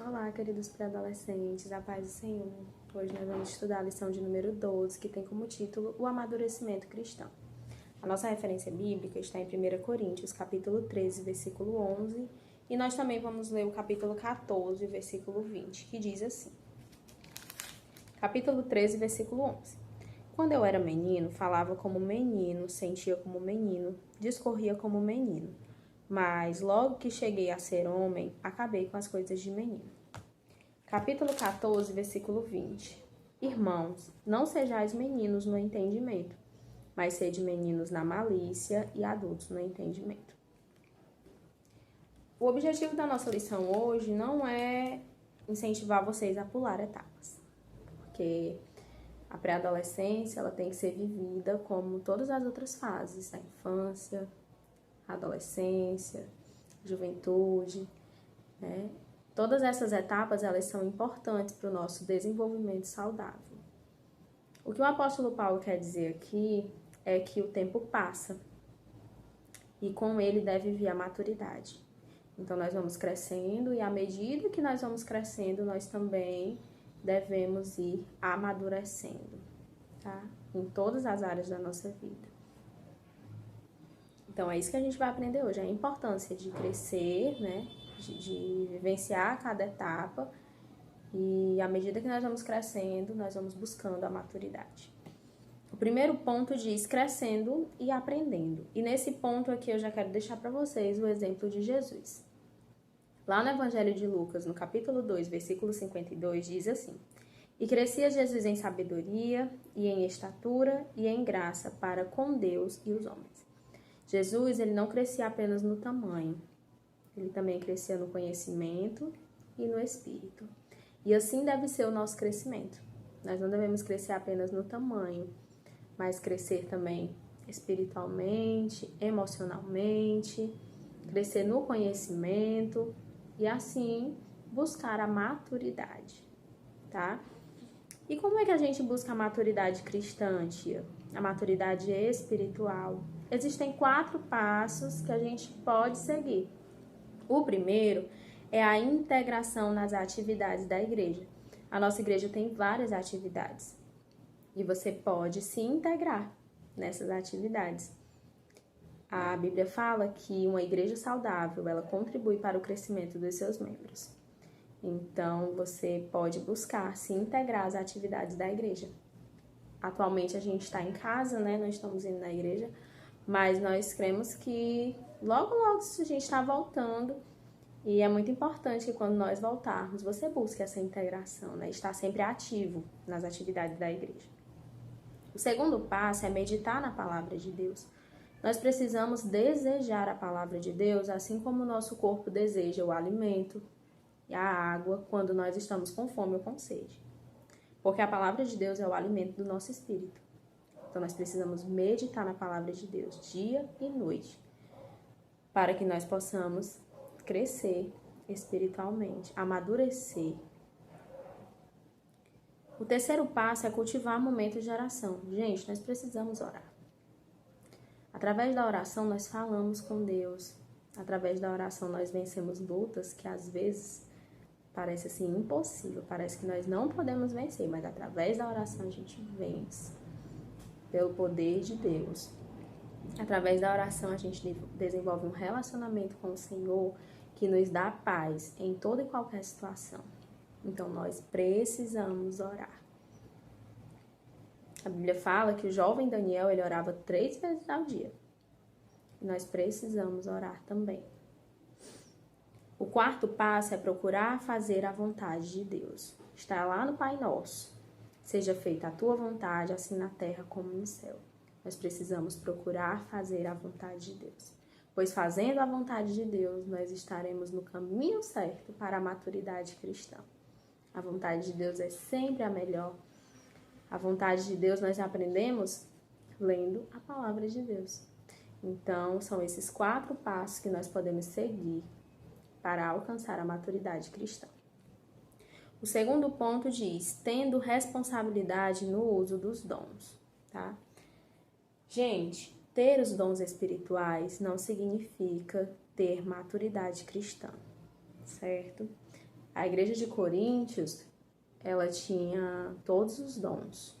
Olá, queridos pré-adolescentes, a paz do Senhor. Hoje nós vamos estudar a lição de número 12, que tem como título O Amadurecimento Cristão. A nossa referência bíblica está em 1 Coríntios, capítulo 13, versículo 11, e nós também vamos ler o capítulo 14, versículo 20, que diz assim. Capítulo 13, versículo 11. Quando eu era menino, falava como menino, sentia como menino, discorria como menino. Mas logo que cheguei a ser homem, acabei com as coisas de menino. Capítulo 14, versículo 20. Irmãos, não sejais meninos no entendimento, mas sede meninos na malícia e adultos no entendimento. O objetivo da nossa lição hoje não é incentivar vocês a pular etapas, porque a pré-adolescência ela tem que ser vivida como todas as outras fases da infância, adolescência, juventude, né? Todas essas etapas, elas são importantes para o nosso desenvolvimento saudável. O que o apóstolo Paulo quer dizer aqui é que o tempo passa e com ele deve vir a maturidade. Então, nós vamos crescendo e à medida que nós vamos crescendo, nós também devemos ir amadurecendo, tá? Em todas as áreas da nossa vida. Então, é isso que a gente vai aprender hoje, a importância de crescer, né? De vivenciar cada etapa e à medida que nós vamos crescendo, nós vamos buscando a maturidade. O primeiro ponto diz crescendo e aprendendo. E nesse ponto aqui eu já quero deixar para vocês o exemplo de Jesus. Lá no Evangelho de Lucas, no capítulo 2, versículo 52, diz assim: E crescia Jesus em sabedoria e em estatura e em graça para com Deus e os homens. Jesus, ele não crescia apenas no tamanho, ele também crescia no conhecimento e no espírito. E assim deve ser o nosso crescimento. Nós não devemos crescer apenas no tamanho, mas crescer também espiritualmente, emocionalmente, crescer no conhecimento e assim buscar a maturidade, tá? E como é que a gente busca a maturidade cristã, tia? A maturidade espiritual. Existem 4 passos que a gente pode seguir. O primeiro é a integração nas atividades da igreja. A nossa igreja tem várias atividades e você pode se integrar nessas atividades. A Bíblia fala que uma igreja saudável, ela contribui para o crescimento dos seus membros. Então, você pode buscar se integrar às atividades da igreja. Atualmente, a gente está em casa, né? Não estamos indo na igreja, mas nós cremos que logo a gente está voltando e é muito importante que quando nós voltarmos, você busque essa integração, né? Estar sempre ativo nas atividades da igreja. O segundo passo é meditar na palavra de Deus. Nós precisamos desejar a palavra de Deus, assim como o nosso corpo deseja o alimento e a água quando nós estamos com fome ou com sede. Porque a palavra de Deus é o alimento do nosso espírito. Então, nós precisamos meditar na palavra de Deus dia e noite, para que nós possamos crescer espiritualmente, amadurecer. O terceiro passo é cultivar momentos de oração. Gente, nós precisamos orar. Através da oração, nós falamos com Deus. Através da oração, nós vencemos lutas que às vezes parece assim impossível, parece que nós não podemos vencer, mas através da oração a gente vence. Pelo poder de Deus. Através da oração a gente desenvolve um relacionamento com o Senhor que nos dá paz em toda e qualquer situação. Então nós precisamos orar. A Bíblia fala que o jovem Daniel ele orava 3 vezes ao dia. E nós precisamos orar também. O quarto passo é procurar fazer a vontade de Deus. Está lá no Pai Nosso. Seja feita a tua vontade, assim na terra como no céu. Nós precisamos procurar fazer a vontade de Deus. Pois fazendo a vontade de Deus, nós estaremos no caminho certo para a maturidade cristã. A vontade de Deus é sempre a melhor. A vontade de Deus nós aprendemos lendo a palavra de Deus. Então, são esses 4 passos que nós podemos seguir para alcançar a maturidade cristã. O segundo ponto diz, tendo responsabilidade no uso dos dons, tá? Gente, ter os dons espirituais não significa ter maturidade cristã, certo? A igreja de Coríntios, ela tinha todos os dons,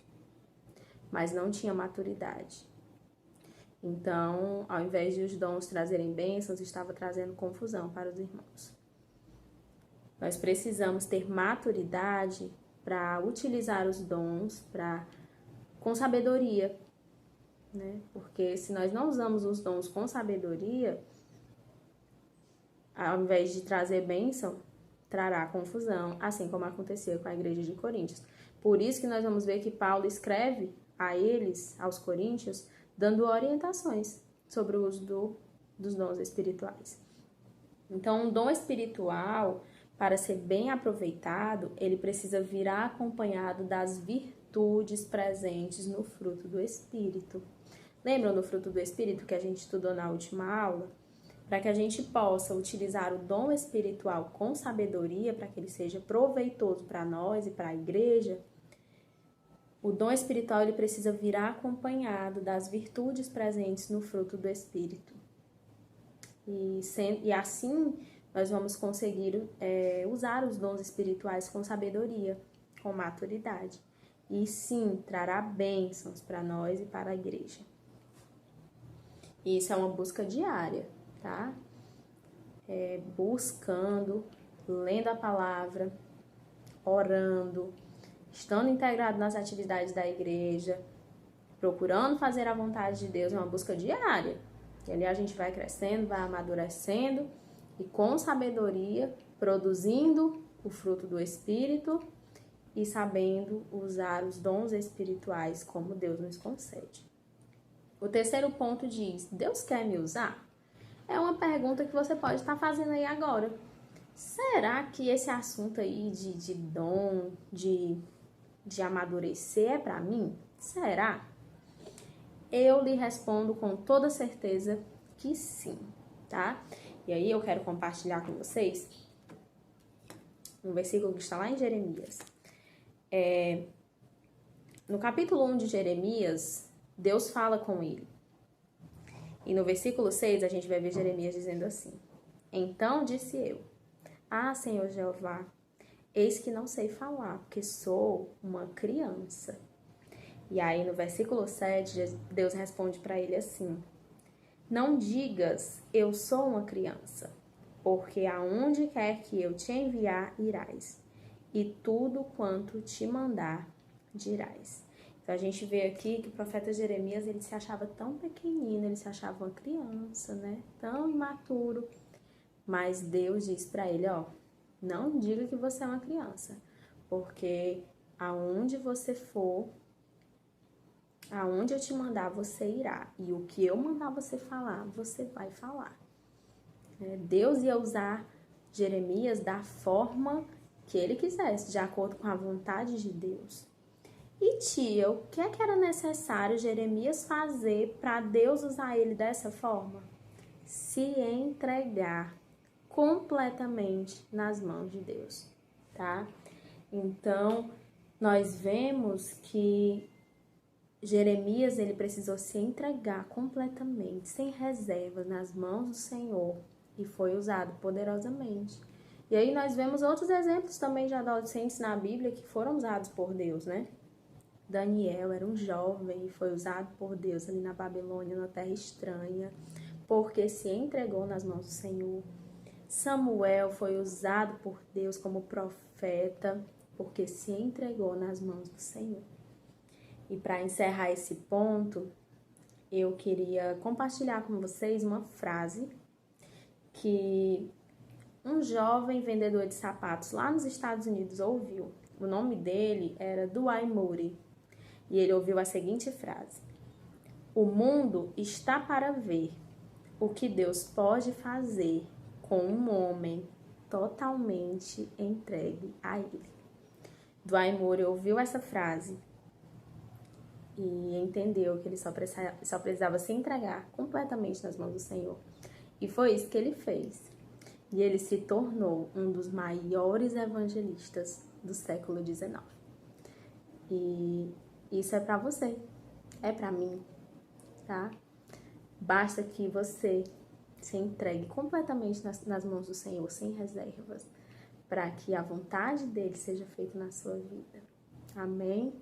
mas não tinha maturidade. Então, ao invés de os dons trazerem bênçãos, estava trazendo confusão para os irmãos. Nós precisamos ter maturidade para utilizar os dons com sabedoria, né? Porque se nós não usamos os dons com sabedoria, ao invés de trazer bênção, trará confusão, assim como acontecia com a igreja de Coríntios. Por isso que nós vamos ver que Paulo escreve a eles, aos coríntios, dando orientações sobre o uso dos dons espirituais. Então, um dom espiritual, para ser bem aproveitado, ele precisa vir acompanhado das virtudes presentes no fruto do Espírito. Lembram do fruto do Espírito que a gente estudou na última aula? Para que a gente possa utilizar o dom espiritual com sabedoria, para que ele seja proveitoso para nós e para a igreja, o dom espiritual ele precisa vir acompanhado das virtudes presentes no fruto do Espírito. E assim nós vamos conseguir usar os dons espirituais com sabedoria, com maturidade. E sim, trará bênçãos para nós e para a igreja. E isso é uma busca diária, tá? Buscando, lendo a palavra, orando, estando integrado nas atividades da igreja, procurando fazer a vontade de Deus, é uma busca diária. E ali a gente vai crescendo, vai amadurecendo e com sabedoria, produzindo o fruto do Espírito e sabendo usar os dons espirituais como Deus nos concede. O terceiro ponto diz: Deus quer me usar? É uma pergunta que você pode estar fazendo aí agora. Será que esse assunto aí de dom, de amadurecer é para mim? Será? Eu lhe respondo com toda certeza que sim, tá? E aí eu quero compartilhar com vocês um versículo que está lá em Jeremias. No capítulo 1 de Jeremias, Deus fala com ele. E no versículo 6 a gente vai ver Jeremias dizendo assim: Então disse eu: Ah, Senhor Jeová, eis que não sei falar, porque sou uma criança. E aí no versículo 7, Deus responde para ele assim: Não digas, eu sou uma criança, porque aonde quer que eu te enviar, irás, e tudo quanto te mandar, dirás. Então a gente vê aqui que o profeta Jeremias, ele se achava tão pequenino, ele se achava uma criança, né? Tão imaturo. Mas Deus diz para ele, não diga que você é uma criança, porque aonde você for, aonde eu te mandar, você irá. E o que eu mandar você falar, você vai falar. Deus ia usar Jeremias da forma que ele quisesse, de acordo com a vontade de Deus. E tia, o que é que era necessário Jeremias fazer para Deus usar ele dessa forma? Se entregar completamente nas mãos de Deus, tá? Então, nós vemos que Jeremias, ele precisou se entregar completamente, sem reservas, nas mãos do Senhor, e foi usado poderosamente. E aí nós vemos outros exemplos também de adolescentes na Bíblia que foram usados por Deus, né? Daniel era um jovem e foi usado por Deus ali na Babilônia, na terra estranha, porque se entregou nas mãos do Senhor. Samuel foi usado por Deus como profeta, porque se entregou nas mãos do Senhor. E para encerrar esse ponto, eu queria compartilhar com vocês uma frase que um jovem vendedor de sapatos lá nos Estados Unidos ouviu. O nome dele era Dwight Moody. E ele ouviu a seguinte frase: O mundo está para ver o que Deus pode fazer com um homem totalmente entregue a ele. Dwight Moody ouviu essa frase e entendeu que ele só precisava se entregar completamente nas mãos do Senhor. E foi isso que ele fez. E ele se tornou um dos maiores evangelistas do século XIX. E isso é para você, é para mim, tá? Basta que você se entregue completamente nas mãos do Senhor, sem reservas, para que a vontade dele seja feita na sua vida. Amém?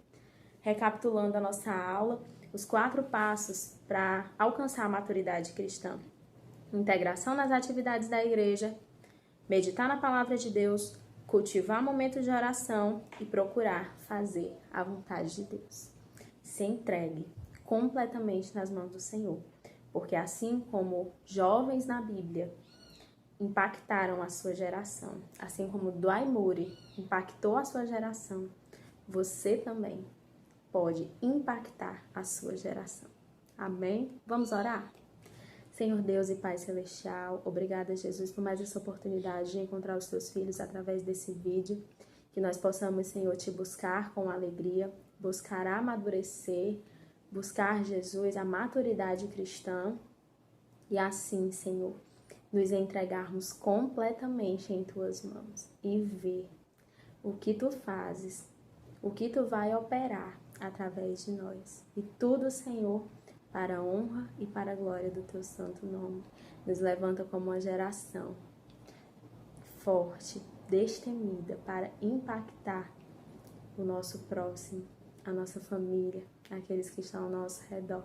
Recapitulando a nossa aula, os 4 passos para alcançar a maturidade cristã: integração nas atividades da igreja, meditar na palavra de Deus, cultivar momentos de oração e procurar fazer a vontade de Deus. Se entregue completamente nas mãos do Senhor, porque assim como jovens na Bíblia impactaram a sua geração, assim como Dwight Moody impactou a sua geração, você também pode impactar a sua geração. Amém? Vamos orar? Senhor Deus e Pai Celestial, obrigada, Jesus, por mais essa oportunidade de encontrar os teus filhos através desse vídeo. Que nós possamos, Senhor, te buscar com alegria, buscar amadurecer, buscar, Jesus, a maturidade cristã e assim, Senhor, nos entregarmos completamente em tuas mãos e ver o que tu fazes, o que tu vai operar através de nós. E tudo, Senhor, para a honra e para a glória do teu santo nome. Nos levanta como uma geração forte, destemida, para impactar o nosso próximo, a nossa família, aqueles que estão ao nosso redor,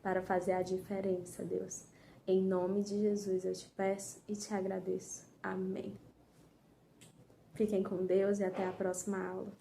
para fazer a diferença, Deus. Em nome de Jesus eu te peço e te agradeço. Amém. Fiquem com Deus e até a próxima aula.